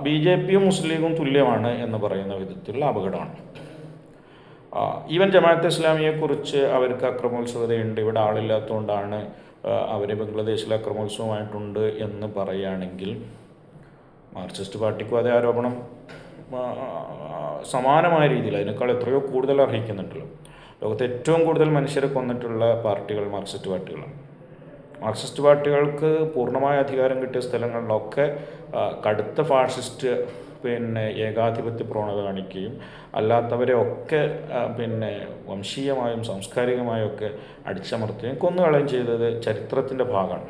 ബി ജെ പിയും മുസ്ലിം ലീഗും തുല്യമാണ് എന്ന് പറയുന്ന വിധത്തിലുള്ള അപകടമാണ്. ഈവൻ ജമാഅത്തെ ഇസ്ലാമിയെക്കുറിച്ച് അവർക്ക് അക്രമോത്സുകതയുണ്ട്, ഇവിടെ ആളില്ലാത്തതുകൊണ്ടാണ് അവർ ബംഗ്ലാദേശിൽ അക്രമോത്സവമായിട്ടുണ്ട് എന്ന് പറയുകയാണെങ്കിൽ മാർക്സിസ്റ്റ് പാർട്ടിക്കും അതേ ആരോപണം സമാനമായ രീതിയിൽ അതിനേക്കാൾ എത്രയോ കൂടുതൽ അർഹിക്കുന്നുണ്ടല്ലോ. ലോകത്ത് ഏറ്റവും കൂടുതൽ മനുഷ്യരെ കൊന്നിട്ടുള്ള പാർട്ടികൾ മാർക്സിസ്റ്റ് പാർട്ടികളാണ്. മാർക്സിസ്റ്റ് പാർട്ടികൾക്ക് പൂർണ്ണമായ അധികാരം കിട്ടിയ സ്ഥലങ്ങളിലൊക്കെ കടുത്ത ഫാഷിസ്റ്റ് ഏകാധിപത്യ പ്രവണത കാണിക്കുകയും അല്ലാത്തവരെ ഒക്കെ വംശീയമായും സാംസ്കാരികമായും ഒക്കെ അടിച്ചമർത്തുകയും കൊന്നുകളയുകയും ചെയ്തത് ചരിത്രത്തിൻ്റെ ഭാഗമാണ്.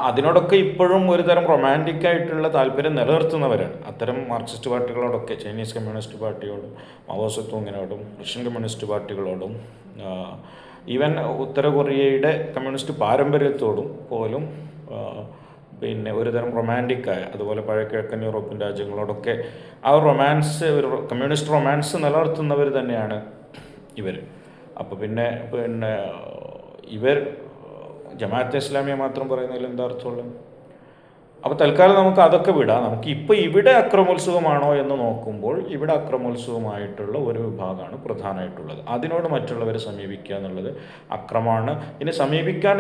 അതിനോടൊക്കെ ഇപ്പോഴും ഒരു തരം റൊമാൻറ്റിക് ആയിട്ടുള്ള താല്പര്യം നിലനിർത്തുന്നവരാണ് അത്തരം മാർക്സിസ്റ്റ് പാർട്ടികളോടൊക്കെ. ചൈനീസ് കമ്മ്യൂണിസ്റ്റ് പാർട്ടിയോടും മാവോസെ തൂങ്ങിനോടും റഷ്യൻ കമ്മ്യൂണിസ്റ്റ് പാർട്ടികളോടും ഈവൻ ഉത്തര കൊറിയയുടെ കമ്മ്യൂണിസ്റ്റ് പാരമ്പര്യത്തോടും പോലും ഒരു തരം റൊമാൻറ്റിക്കായ, അതുപോലെ പഴയകിഴക്കൻ യൂറോപ്യൻ രാജ്യങ്ങളോടൊക്കെ ആ ഒരു കമ്മ്യൂണിസ്റ്റ് റൊമാൻസ് നിലനിർത്തുന്നവർ തന്നെയാണ് ഇവർ. അപ്പോൾ ഇവർ ജമാഅത്തെ ഇസ്ലാമിയെ മാത്രം പറയുന്നതിൽ എന്താ അർത്ഥമുള്ളത്? അപ്പോൾ തൽക്കാലം നമുക്ക് അതൊക്കെ വിടാം. നമുക്ക് ഇപ്പോൾ ഇവിടെ അക്രമോത്സുകമാണോ എന്ന് നോക്കുമ്പോൾ ഇവിടെ അക്രമോത്സുകമായിട്ടുള്ള ഒരു വിഭാഗമാണ് പ്രധാനമായിട്ടുള്ളത്. അതിനോട് മറ്റുള്ളവരെ സമീപിക്കുക എന്നുള്ളത് അക്രമമാണ്. ഇനി സമീകരിക്കാൻ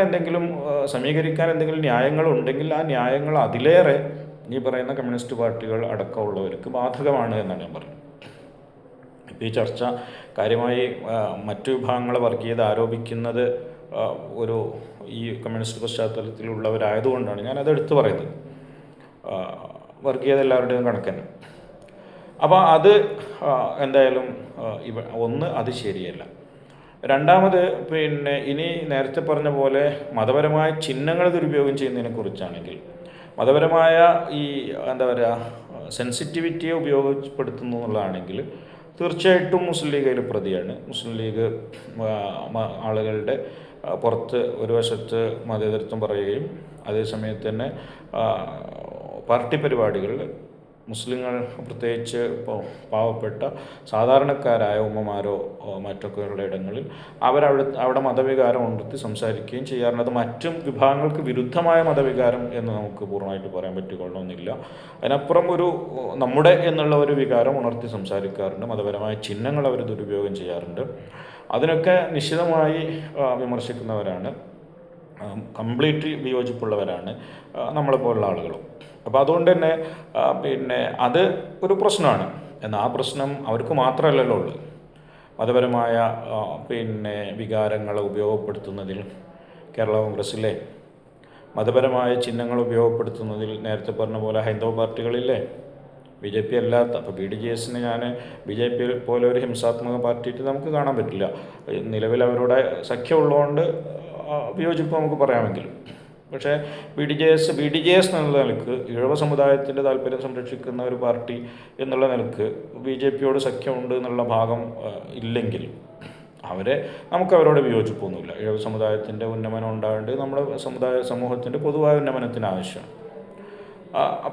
എന്തെങ്കിലും ന്യായങ്ങളുണ്ടെങ്കിൽ ആ ന്യായങ്ങൾ അതിലേറെ ഈ പറയുന്ന കമ്മ്യൂണിസ്റ്റ് പാർട്ടികൾ അടക്കമുള്ളവർക്ക് ബാധകമാണ് എന്നാണ് ഞാൻ പറയുന്നത്. ഇപ്പോൾ ഈ ചർച്ച കാര്യമായി മറ്റു വിഭാഗങ്ങളെ വർഗീയത ആരോപിക്കുന്നത് ഈ കമ്മ്യൂണിസ്റ്റ് പശ്ചാത്തലത്തിലുള്ളവരായതുകൊണ്ടാണ് ഞാനത് എടുത്തു പറയുന്നത്. വർഗീയത എല്ലാവരുടെയും കണക്കന്നെ. അപ്പോൾ അത് എന്തായാലും അത് ശരിയല്ല. രണ്ടാമത് ഇനി നേരത്തെ പറഞ്ഞ പോലെ മതപരമായ ചിഹ്നങ്ങൾ ദുരുപയോഗം ചെയ്യുന്നതിനെ കുറിച്ചാണെങ്കിൽ, മതപരമായ ഈ സെൻസിറ്റിവിറ്റിയെ ഉപയോഗപ്പെടുത്തുന്നു എന്നുള്ളതാണെങ്കിൽ തീർച്ചയായിട്ടും മുസ്ലിം ലീഗ് അതിൽ പ്രതിയാണ്. മുസ്ലിം ലീഗ് ആളുകളുടെ പുറത്ത് ഒരു വശത്ത് മതേതരത്വം പറയുകയും അതേസമയത്ത് തന്നെ പാർട്ടി പരിപാടികളിൽ മുസ്ലിങ്ങൾ, പ്രത്യേകിച്ച് ഇപ്പോൾ പാവപ്പെട്ട സാധാരണക്കാരായ ഉമ്മമാരോ മറ്റൊക്കെയുള്ള ഇടങ്ങളിൽ അവിടെ മതവികാരം ഉണർത്തി സംസാരിക്കുകയും ചെയ്യാറുണ്ട്. അത് മറ്റും വിഭാഗങ്ങൾക്ക് വിരുദ്ധമായ മതവികാരം എന്ന് നമുക്ക് പൂർണ്ണമായിട്ട് പറയാൻ പറ്റിക്കൊള്ളണമെന്നില്ല. അതിനപ്പുറം നമ്മുടെ എന്നുള്ള ഒരു വികാരം ഉണർത്തി സംസാരിക്കാറുണ്ട്. മതപരമായ ചിഹ്നങ്ങൾ അവർ ദുരുപയോഗം ചെയ്യാറുണ്ട്. അതിനൊക്കെ നിശ്ചിതമായി വിമർശിക്കുന്നവരാണ്, കംപ്ലീറ്റ്ലി വിയോജിപ്പുള്ളവരാണ് നമ്മളെപ്പോലുള്ള ആളുകളും. അപ്പോൾ അതുകൊണ്ട് തന്നെ അത് ഒരു പ്രശ്നമാണ്. എന്നാൽ ആ പ്രശ്നം അവർക്ക് മാത്രമല്ലല്ലോ ഉള്ളത്. മതപരമായ വികാരങ്ങളെ ഉപയോഗപ്പെടുത്തുന്നതിൽ കേരള കോൺഗ്രസ്സിലെ മതപരമായ ചിഹ്നങ്ങൾ ഉപയോഗപ്പെടുത്തുന്നതിൽ നേരത്തെ പറഞ്ഞ പോലെ ഹൈന്ദവ പാർട്ടികളില്ലേ, ബി ജെ പി അല്ലാത്ത. അപ്പോൾ BDJS-നെ ബി ജെ പി പോലെ ഒരു ഹിംസാത്മക പാർട്ടിയിട്ട് നമുക്ക് കാണാൻ പറ്റില്ല. നിലവിൽ അവരുടെ സഖ്യമുള്ളതുകൊണ്ട് വിയോജിപ്പ് നമുക്ക് പറയാമെങ്കിലും, പക്ഷേ BDJS എന്നുള്ള നിലക്ക് ഈഴവ സമുദായത്തിൻ്റെ താല്പര്യം സംരക്ഷിക്കുന്ന ഒരു പാർട്ടി എന്നുള്ള നിലക്ക് BJP-യോട് സഖ്യമുണ്ട് എന്നുള്ള ഭാഗം ഇല്ലെങ്കിൽ നമുക്ക് അവരോട് വിയോജിപ്പൊന്നുമില്ല. ഈഴവ സമുദായത്തിൻ്റെ ഉന്നമനം ഉണ്ടാകേണ്ടത് നമ്മുടെ സമൂഹത്തിൻ്റെ പൊതുവായ ഉന്നമനത്തിന് ആവശ്യമാണ്.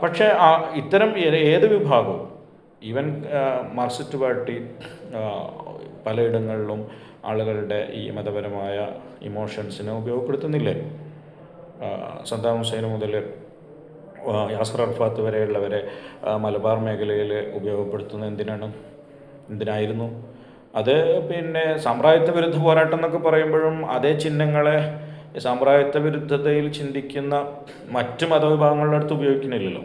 പക്ഷേ ഇത്തരം ഏത് വിഭാഗവും, ഈവൻ മാർക്സിസ്റ്റ് പാർട്ടി പലയിടങ്ങളിലും ആളുകളുടെ ഈ മതപരമായ ഇമോഷൻസിനെ ഉപയോഗപ്പെടുത്തുന്നില്ലേ? സദ്ദാം ഹുസൈൻ മുതൽ യാസർ അറഫാത്ത് വരെയുള്ളവരെ മലബാർ മേഖലയിൽ ഉപയോഗപ്പെടുത്തുന്നത് എന്തിനായിരുന്നു? അത് സാമ്രാജ്യത്വ വിരുദ്ധ പോരാട്ടം എന്നൊക്കെ പറയുമ്പോഴും അതേ ചിഹ്നങ്ങളെ സാമ്രാജ്യത്വ വിരുദ്ധതയിൽ ചിന്തിക്കുന്ന മറ്റ് മതവിഭാഗങ്ങളുടെ അടുത്ത് ഉപയോഗിക്കുന്നില്ലല്ലോ.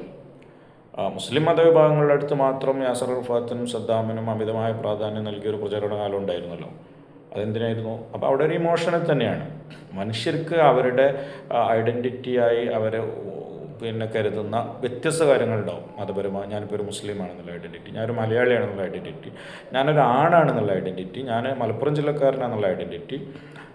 മുസ്ലിം മതവിഭാഗങ്ങളുടെ അടുത്ത് മാത്രം യാസർ അറഫാത്തിനും സദ്ദാമിനും അമിതമായ പ്രാധാന്യം നൽകിയൊരു പ്രചരണ കാലം ഉണ്ടായിരുന്നല്ലോ. അതെന്തിനായിരുന്നു? അപ്പോൾ അവിടെ ഒരു ഇമോഷണൽ തന്നെയാണ്. മനുഷ്യർക്ക് അവരുടെ ഐഡൻറ്റിറ്റിയായി അവരെ കരുതുന്ന വ്യത്യസ്ത കാര്യങ്ങളുണ്ടാവും മതപരമായി. ഞാനിപ്പോൾ ഒരു മുസ്ലിമാണെന്നുള്ള ഐഡൻറ്റിറ്റി, ഞാനൊരു മലയാളിയാണെന്നുള്ള ഐഡൻറ്റിറ്റി, ഞാനൊരു ആണാണെന്നുള്ള ഐഡൻറ്റിറ്റി, ഞാൻ മലപ്പുറം ജില്ലക്കാരനാണെന്നുള്ള ഐഡൻറ്റിറ്റി,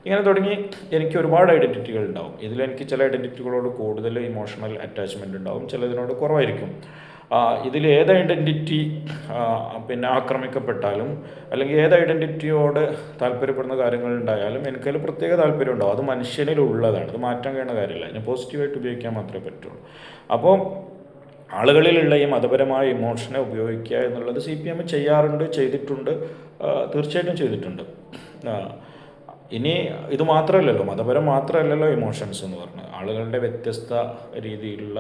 ഇങ്ങനെ തുടങ്ങി എനിക്ക് ഒരുപാട് ഐഡൻറ്റിറ്റികൾ ഉണ്ടാവും. ഇതിലെനിക്ക് ചില ഐഡൻറ്റിറ്റികളോട് കൂടുതൽ ഇമോഷണൽ അറ്റാച്ച്മെൻ്റ് ഉണ്ടാവും, ചിലതിനോട് കുറവായിരിക്കും. ഇതിൽ ഏത് ഐഡൻറ്റിറ്റി ആക്രമിക്കപ്പെട്ടാലും അല്ലെങ്കിൽ ഏത് ഐഡൻറ്റിറ്റിയോട് താല്പര്യപ്പെടുന്ന കാര്യങ്ങളുണ്ടായാലും എനിക്കതിൽ പ്രത്യേക താല്പര്യം ഉണ്ടാവും. അത് മനുഷ്യനിലുള്ളതാണ്, അത് മാറ്റാൻ കഴിയുന്ന കാര്യമില്ല. അതിനെ പോസിറ്റീവായിട്ട് ഉപയോഗിക്കാൻ മാത്രമേ പറ്റുള്ളൂ. അപ്പോൾ ആളുകളിലുള്ള ഈ മതപരമായ ഇമോഷനെ ഉപയോഗിക്കുക എന്നുള്ളത് CPM ചെയ്യാറുണ്ട്, ചെയ്തിട്ടുണ്ട്, തീർച്ചയായിട്ടും ചെയ്തിട്ടുണ്ട്. ഇനി ഇത് മാത്രമല്ലല്ലോ, മതപരം മാത്രമല്ലല്ലോ ഇമോഷൻസ് എന്ന് പറഞ്ഞാൽ. ആളുകളുടെ വ്യത്യസ്ത രീതിയിലുള്ള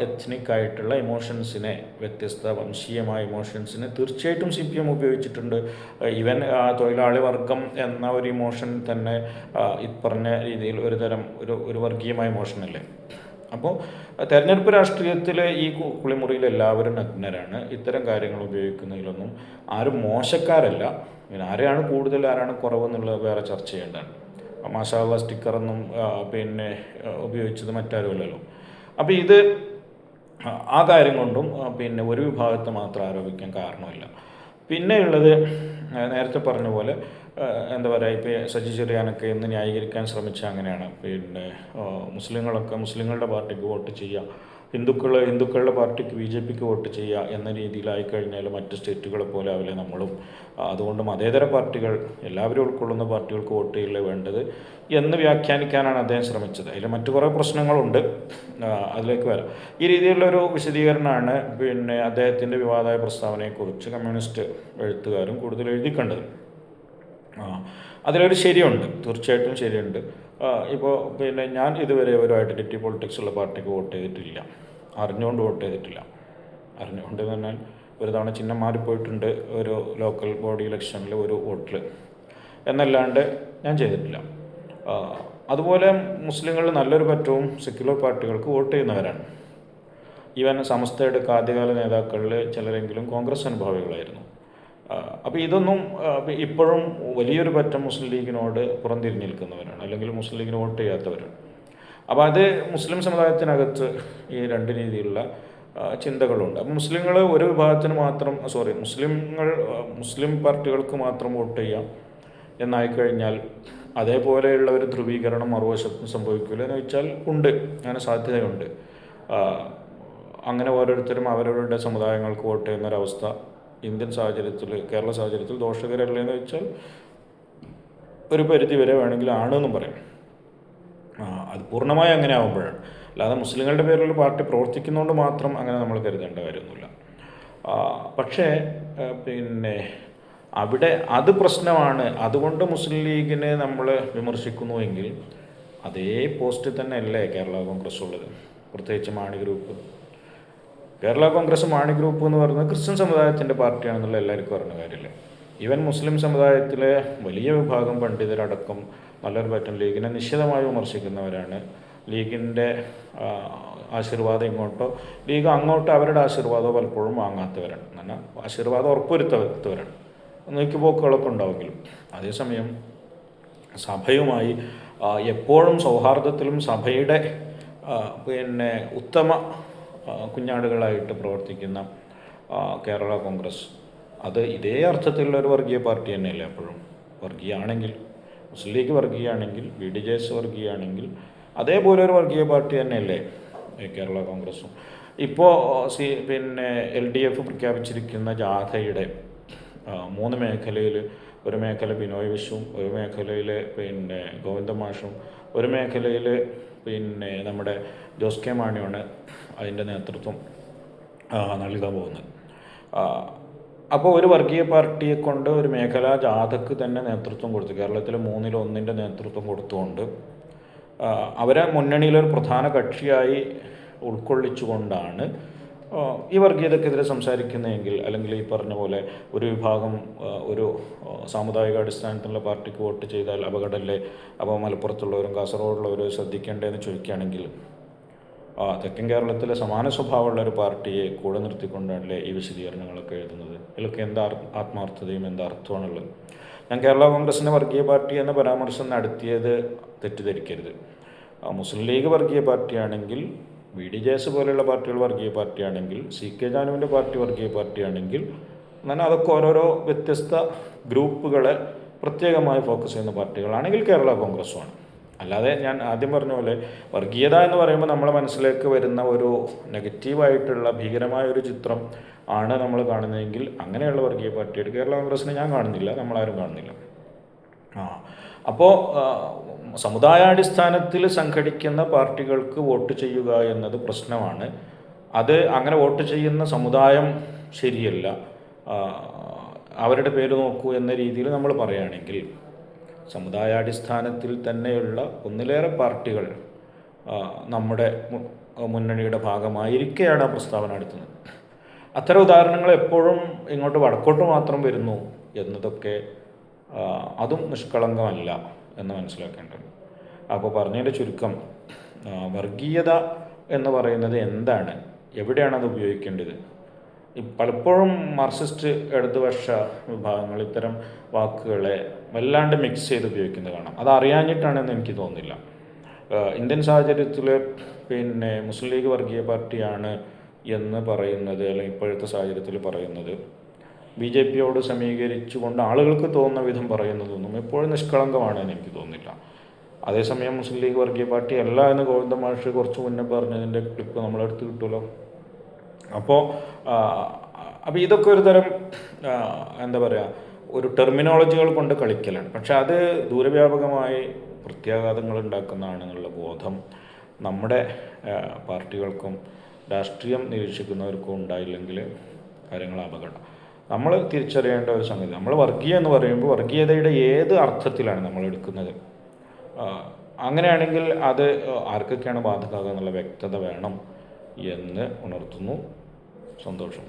എത്നിക് ആയിട്ടുള്ള ഇമോഷൻസിനെ, വ്യത്യസ്ത വംശീയമായ ഇമോഷൻസിനെ തീർച്ചയായിട്ടും CPM ഉപയോഗിച്ചിട്ടുണ്ട്. ഈവൻ തൊഴിലാളി വർഗം എന്ന ഒരു ഇമോഷൻ തന്നെ ഈ പറഞ്ഞ രീതിയിൽ ഒരു തരം ഒരു വർഗീയമായ ഇമോഷനല്ലേ. അപ്പോൾ തെരഞ്ഞെടുപ്പ് രാഷ്ട്രീയത്തിൽ ഈ കുളിമുറിയിൽ എല്ലാവരും നഗ്നരാണ്. ഇത്തരം കാര്യങ്ങൾ ഉപയോഗിക്കുന്നതിലൊന്നും ആരും മോശക്കാരല്ല. ആരെയാണ് കൂടുതൽ ആരാണ് കുറവെന്നുള്ളത് വേറെ ചർച്ച ചെയ്യേണ്ടതാണ്. മാഷാ അല്ലാഹ് സ്റ്റിക്കറൊന്നും ഉപയോഗിച്ചത് മറ്റാരുമല്ലല്ലോ. അപ്പോൾ ഇത് ആ കാര്യം കൊണ്ടും ഒരു വിഭാഗത്തെ മാത്രം ആരോപിക്കാൻ കാരണമില്ല. പിന്നെയുള്ളത് നേരത്തെ പറഞ്ഞ പോലെ എന്താ പറയുക, ഇപ്പോൾ സജി ചെറിയാനൊക്കെ ഇന്ന് ന്യായീകരിക്കാൻ ശ്രമിച്ച അങ്ങനെയാണ്. മുസ്ലിങ്ങളുടെ പാർട്ടിക്ക് വോട്ട് ചെയ്യുക, ഹിന്ദുക്കളുടെ പാർട്ടിക്ക് BJPക്ക് വോട്ട് ചെയ്യുക എന്ന രീതിയിലായിക്കഴിഞ്ഞാൽ മറ്റ് സ്റ്റേറ്റുകളെ പോലെ ആവില്ല നമ്മളും. അതുകൊണ്ട് മതേതര പാർട്ടികൾ, എല്ലാവരും ഉൾക്കൊള്ളുന്ന പാർട്ടികൾക്ക് വോട്ട് ചെയ്യില്ല വേണ്ടത് എന്ന് വ്യാഖ്യാനിക്കാനാണ് അദ്ദേഹം ശ്രമിച്ചത്. അതിൽ മറ്റു കുറേ പ്രശ്നങ്ങളുണ്ട്, അതിലേക്ക് വരാം. ഈ രീതിയിലുള്ളൊരു വിശദീകരണമാണ് അദ്ദേഹത്തിൻ്റെ വിവാദമായ പ്രസ്താവനയെക്കുറിച്ച് കമ്മ്യൂണിസ്റ്റ് എഴുത്തുകാരും കൂടുതൽ എഴുതി കണ്ടത്. അതിലൊരു ശരിയുണ്ട്, തീർച്ചയായിട്ടും ശരിയുണ്ട്. ഇപ്പോൾ ഞാൻ ഇതുവരെ ഒരു ഐഡൻറ്റിറ്റി പൊളിറ്റിക്സുള്ള പാർട്ടിക്ക് വോട്ട് ചെയ്തിട്ടില്ല, അറിഞ്ഞുകൊണ്ട് വോട്ട് ചെയ്തിട്ടില്ല. അറിഞ്ഞുകൊണ്ട് പറഞ്ഞാൽ ഒരു തവണ ചിഹ്നം മാറിപ്പോയിട്ടുണ്ട് ഒരു ലോക്കൽ ബോഡി ഇലക്ഷനിൽ ഒരു വോട്ടിൽ എന്നല്ലാണ്ട് ഞാൻ ചെയ്തിട്ടില്ല. അതുപോലെ മുസ്ലിങ്ങളിൽ നല്ലൊരു പറ്റവും സെക്യുലർ പാർട്ടികൾക്ക് വോട്ട് ചെയ്യുന്നവരാണ്. ഈവൻ സമസ്തയുടെ ആദ്യകാല നേതാക്കളിൽ ചിലരെങ്കിലും കോൺഗ്രസ് അനുഭാവികളായിരുന്നു. അപ്പോൾ ഇതൊന്നും ഇപ്പോഴും വലിയൊരു പറ്റം മുസ്ലിം ലീഗിനോട് പുറംതിരിഞ്ഞ് നിൽക്കുന്നവരാണ്, അല്ലെങ്കിൽ മുസ്ലിം ലീഗിന് വോട്ട് ചെയ്യാത്തവരാണ്. അപ്പോൾ അത് മുസ്ലിം സമുദായത്തിനകത്ത് ഈ രണ്ട് രീതിയിലുള്ള ചിന്തകളുണ്ട്. അപ്പോൾ മുസ്ലിങ്ങൾ ഒരു വിഭാഗത്തിന് മാത്രം മുസ്ലിം പാർട്ടികൾക്ക് മാത്രം വോട്ട് ചെയ്യാം എന്നായിക്കഴിഞ്ഞാൽ അതേപോലെയുള്ള ഒരു ധ്രുവീകരണം മറുവശത്ത് സംഭവിക്കില്ല എന്ന് വെച്ചാൽ ഉണ്ട്, അങ്ങനെ സാധ്യതയുണ്ട്. അങ്ങനെ ഓരോരുത്തരും അവരവരുടെ സമുദായങ്ങൾക്ക് വോട്ട് ചെയ്യുന്നൊരവസ്ഥ ഇന്ത്യൻ സാഹചര്യത്തിൽ, കേരള സാഹചര്യത്തിൽ ദോഷകരല്ലെന്ന് വെച്ചാൽ ഒരു പരിധി വരെ വേണമെങ്കിൽ ആണെന്നും പറയാം. അത് പൂർണ്ണമായി അങ്ങനെ ആകുമ്പോഴാണ്. അല്ലാതെ മുസ്ലിങ്ങളുടെ പേരിൽ പാർട്ടി പ്രവർത്തിക്കുന്നതുകൊണ്ട് മാത്രം അങ്ങനെ നമ്മൾ കരുതേണ്ട കാര്യമൊന്നുമില്ല. പക്ഷേ അവിടെ അത് പ്രശ്നമാണ്. അതുകൊണ്ട് മുസ്ലിം ലീഗിനെ നമ്മൾ വിമർശിക്കുന്നുവെങ്കിൽ അതേ പോസ്റ്റ് തന്നെ അല്ലേ കേരള കോൺഗ്രസ് ഉള്ളത്, പ്രത്യേകിച്ച് മാണി ഗ്രൂപ്പ്. കേരള കോൺഗ്രസ് മാണി ഗ്രൂപ്പ് എന്ന് പറയുന്നത് ക്രിസ്ത്യൻ സമുദായത്തിൻ്റെ പാർട്ടിയാണെന്നുള്ള എല്ലാവർക്കും അറിഞ്ഞ കാര്യമില്ല. ഈവൻ മുസ്ലിം സമുദായത്തിലെ വലിയ വിഭാഗം പണ്ഡിതരടക്കം നല്ലൊരു പറ്റം ലീഗിനെ നിശ്ചിതമായി വിമർശിക്കുന്നവരാണ്. ലീഗിൻ്റെ ആശീർവാദം ഇങ്ങോട്ടോ ലീഗ് അങ്ങോട്ടോ അവരുടെ ആശീർവാദം പലപ്പോഴും വാങ്ങാത്തവരാണ്. എന്നാൽ ആശീർവാദം ഉറപ്പുവരുത്തവരാണ്, നീക്കുപോക്കുകളൊക്കെ ഉണ്ടാവുമെങ്കിലും. അതേസമയം സഭയുമായി എപ്പോഴും സൗഹാർദ്ദത്തിലും സഭയുടെ ഉത്തമ കുഞ്ഞാടുകളായിട്ട് പ്രവർത്തിക്കുന്ന കേരള കോൺഗ്രസ്, അത് ഇതേ അർത്ഥത്തിലുള്ള ഒരു വർഗീയ പാർട്ടി തന്നെയല്ലേ എപ്പോഴും. വർഗീയമാണെങ്കിൽ, മുസ്ലിം ലീഗ് വർഗീയമാണെങ്കിൽ, BDJS വർഗീയമാണെങ്കിൽ അതേപോലെ ഒരു വർഗീയ പാർട്ടി തന്നെയല്ലേ കേരള കോൺഗ്രസും. ഇപ്പോൾ LDF പ്രഖ്യാപിച്ചിരിക്കുന്ന ജാഥയുടെ 3 മേഖലയിൽ, ഒരു മേഖല ബിനോയ് വിശ്വം, ഒരു മേഖലയിൽ ഗോവിന്ദ മാഷും, ഒരു മേഖലയിൽ നമ്മുടെ ജോസ് കെ മാണിയാണ് അതിൻ്റെ നേതൃത്വം നൽകാൻ പോകുന്നത്. അപ്പോൾ ഒരു വർഗീയ പാർട്ടിയെ കൊണ്ട് ഒരു മേഖലാ ജാഥക്ക് തന്നെ നേതൃത്വം കൊടുത്തു. കേരളത്തിലെ 1/3 നേതൃത്വം കൊടുത്തുകൊണ്ട് അവരെ മുന്നണിയിലൊരു പ്രധാന കക്ഷിയായി ഉൾക്കൊള്ളിച്ചുകൊണ്ടാണ് ഈ വർഗീയതക്കെതിരെ സംസാരിക്കുന്നതെങ്കിൽ, അല്ലെങ്കിൽ ഈ പറഞ്ഞ പോലെ ഒരു വിഭാഗം ഒരു സാമുദായിക അടിസ്ഥാനത്തിലുള്ള പാർട്ടിക്ക് വോട്ട് ചെയ്താൽ അപകടമല്ലേ, അപ്പോൾ മലപ്പുറത്തുള്ളവരും കാസർഗോഡുള്ളവരും ശ്രദ്ധിക്കേണ്ടതെന്ന് ചോദിക്കുകയാണെങ്കിൽ തെക്കൻ കേരളത്തിലെ സമാന സ്വഭാവമുള്ള ഒരു പാർട്ടിയെ കൂടെ നിർത്തിക്കൊണ്ടാണല്ലേ ഈ വിശദീകരണങ്ങളൊക്കെ എഴുതുന്നത്. ഇതിലൊക്കെ എന്താ ആത്മാർത്ഥതയും എന്താ അർത്ഥമാണുള്ളത്. ഞാൻ കേരള കോൺഗ്രസിനെ വർഗീയ പാർട്ടി എന്ന പരാമർശം നടത്തിയത് തെറ്റിദ്ധരിക്കരുത്. മുസ്ലിം ലീഗ് വർഗീയ പാർട്ടിയാണെങ്കിൽ, BDJS പോലെയുള്ള പാർട്ടികൾ വർഗീയ പാർട്ടിയാണെങ്കിൽ, CK ജാനുവിൻ്റെ പാർട്ടി വർഗീയ പാർട്ടിയാണെങ്കിൽ, അങ്ങനെ അതൊക്കെ ഓരോരോ വ്യത്യസ്ത ഗ്രൂപ്പുകളെ പ്രത്യേകമായി ഫോക്കസ് ചെയ്യുന്ന പാർട്ടികളാണെങ്കിൽ കേരള കോൺഗ്രസ്സുമാണ്. അല്ലാതെ ഞാൻ ആദ്യം പറഞ്ഞ പോലെ വർഗീയത എന്ന് പറയുമ്പോൾ നമ്മളെ മനസ്സിലേക്ക് വരുന്ന ഒരു നെഗറ്റീവായിട്ടുള്ള ഭീകരമായൊരു ചിത്രം ആണ് നമ്മൾ കാണുന്നതെങ്കിൽ അങ്ങനെയുള്ള വർഗീയ പാർട്ടിയായിട്ട് കേരള കോൺഗ്രസിനെ ഞാൻ കാണുന്നില്ല, നമ്മളാരും കാണുന്നില്ല. അപ്പോൾ സമുദായാടിസ്ഥാനത്തിൽ സംഘടിക്കുന്ന പാർട്ടികൾക്ക് വോട്ട് ചെയ്യുക എന്നത് പ്രശ്നമാണ്. അത് അങ്ങനെ വോട്ട് ചെയ്യുന്ന സമുദായം ശരിയല്ല, അവരുടെ പേര് നോക്കൂ എന്ന രീതിയിൽ നമ്മൾ പറയുകയാണെങ്കിൽ സമുദായാടിസ്ഥാനത്തിൽ തന്നെയുള്ള ഒന്നിലേറെ പാർട്ടികൾ നമ്മുടെ മുന്നണിയുടെ ഭാഗമായിരിക്കെയാണ് ആ പ്രസ്താവന നടത്തുന്നത്. അത്തരം ഉദാഹരണങ്ങൾ എപ്പോഴും ഇങ്ങോട്ട് വടക്കോട്ട് മാത്രം വരുന്നു എന്നതൊക്കെ അതും നിഷ്കളങ്കമല്ല എന്ന് മനസ്സിലാക്കേണ്ടത്. അപ്പോൾ പറഞ്ഞതിൻ്റെ ചുരുക്കം, വർഗീയത എന്ന് പറയുന്നത് എന്താണ്, എവിടെയാണ് അത് ഉപയോഗിക്കേണ്ടത്? പലപ്പോഴും മാർക്സിസ്റ്റ് ഇടതുപക്ഷ വിഭാഗങ്ങൾ ഇത്തരം വാക്കുകളെ വല്ലാണ്ട് മിക്സ് ചെയ്ത് ഉപയോഗിക്കുന്നത് കാണാം. അത് അറിയാഞ്ഞിട്ടാണെന്ന് എനിക്ക് തോന്നുന്നില്ല. ഇന്ത്യൻ സാഹചര്യത്തിൽ മുസ്ലിം ലീഗ് വർഗീയ പാർട്ടിയാണ് എന്ന് പറയുന്നത്, അല്ലെങ്കിൽ ഇപ്പോഴത്തെ സാഹചര്യത്തിൽ പറയുന്നത്, BJPയോട് സമീകരിച്ചുകൊണ്ട് ആളുകൾക്ക് തോന്നുന്ന വിധം പറയുന്നതൊന്നും എപ്പോഴും നിഷ്കളങ്കമാണ് എന്ന് എനിക്ക് തോന്നുന്നില്ല. അതേസമയം മുസ്ലിം ലീഗ് വർഗീയ പാർട്ടി അല്ല എന്ന് ഗോവിന്ദ മാഷ് കുറച്ച് മുന്നേ പറഞ്ഞതിൻ്റെ ക്ലിപ്പ് നമ്മളെടുത്ത് കിട്ടുമല്ലോ. അപ്പോൾ ഇതൊക്കെ ഒരു തരം എന്താ പറയുക, ഒരു ടെർമിനോളജികൾ കൊണ്ട് കളിക്കലാണ്. പക്ഷെ അത് ദൂരവ്യാപകമായി പ്രത്യാഘാതങ്ങൾ ഉണ്ടാക്കുന്നതാണെന്നുള്ള ബോധം നമ്മുടെ പാർട്ടികൾക്കും രാഷ്ട്രീയം നിരീക്ഷിക്കുന്നവർക്കും ഉണ്ടായില്ലെങ്കിൽ കാര്യങ്ങൾ അപകടം. നമ്മൾ തിരിച്ചറിയേണ്ട ഒരു സംഗതി, നമ്മൾ വർഗീയ എന്ന് പറയുമ്പോൾ വർഗീയതയുടെ ഏത് അർത്ഥത്തിലാണ് നമ്മൾ എടുക്കുന്നത്, അങ്ങനെയാണെങ്കിൽ അത് ആർക്കൊക്കെയാണ് ബാധകമാകുക എന്നുള്ള വ്യക്തത വേണം എന്ന് ഉണർത്തുന്നു. സന്തോഷം.